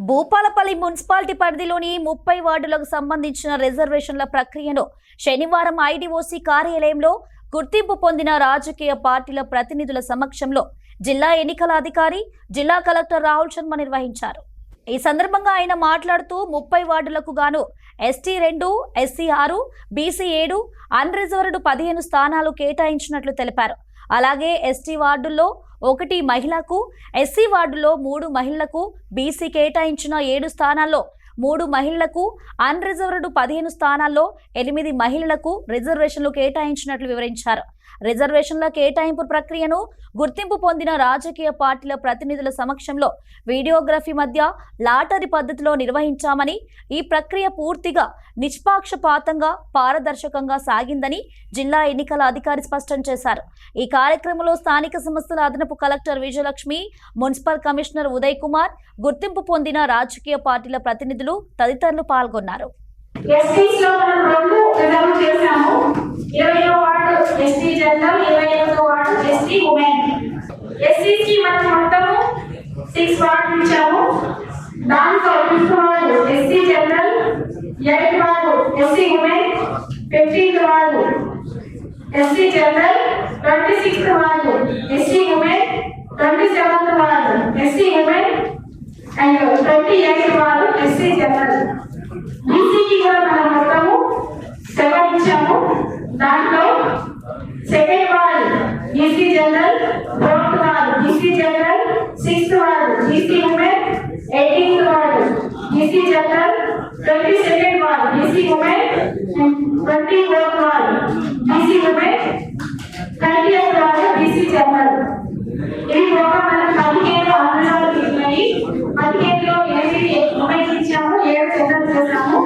Bhupalpally municipality పరిధిలోని 30 వార్డులకు సంబంధించిన రిజర్వేషన్ల ప్రక్రియను శనివారం ఐడీఓసీ కార్యాలయంలో గుర్తింపు పొందిన రాజకీయ పార్టీల ప్రతినిధుల సమక్షంలో జిల్లా ఎన్నికల అధికారి జిల్లా కలెక్టర్ రాహుల్ శర్మ నిర్వహించారు. ఈ సందర్భంగా ఆయన మాట్లాడుతూ 30 వార్డులకు గాను ఎస్టీ 2, ఎస్సీ 6, బీసీ 7, అన్రిజర్వ్డ్ 15 స్థానాలు కేటాయించినట్లు తెలిపారు. అలాగే ఎస్టీ వార్డుల్లో 1 మహిళకు, ఎస్సీ వార్డులో 3 మహిళలకు, బీసీ కేటాయించిన 7 స్థానాల్లో 3 మహిళలకు, అన్రిజర్వ్డ్ 15 స్థానాల్లో 8 మహిళలకు రిజర్వేషన్లు కేటాయించినట్లు వివరించారు. రిజర్వేషన్ల కేటాయింపు ప్రక్రియను గుర్తింపు పొందిన రాజకీయ పార్టీల ప్రతినిధుల సమక్షంలో వీడియోగ్రఫీ మధ్య లాటరీ పద్ధతిలో నిర్వహించామని, ఈ ప్రక్రియ పూర్తిగా నిష్పాక్షపాతంగా పారదర్శకంగా సాగిందని జిల్లా ఎన్నికల అధికారి స్పష్టం చేశారు. ఈ కార్యక్రమంలో స్థానిక సంస్థల అదనపు collector Vijayalakshmi, municipal commissioner Uday Kumar, గుర్తింపు పొందిన రాజకీయ పార్టీల ప్రతినిధులు తదితరులు పాల్గొన్నారు. ఎస్టీస్ లో మనం 2 రిజర్వ్ చేశాము. 20వ వార్డు ఎస్టీ జనరల్, 21వ వార్డు ఎస్టీ ఉమెన్. ఎస్సీస్ కి మనం మొత్తము 6 వార్డులు ఇచ్చాము. దాంట్లో 5th ward ST general, 8th ward ST women, 15th ward ST general, 26th ward ST women, 27th ward ST women and 28th ward ST general. బీసీకి కూడా మనం మొత్తము 7 ఇచ్చాము. దాంట్లో 2nd ward BC general, 4th ward BC general, 6th ward BC women, 18th ward BC general, 22nd ward BC women, 24th ward BC women, 30th ward BC general. ఇవి ఒక మనం 15 ఆంధ్రాలు ఉన్నాయి. 15లో 8 ఉమెన్ ఇచ్చాము, 7 జనరల్ చేసాము.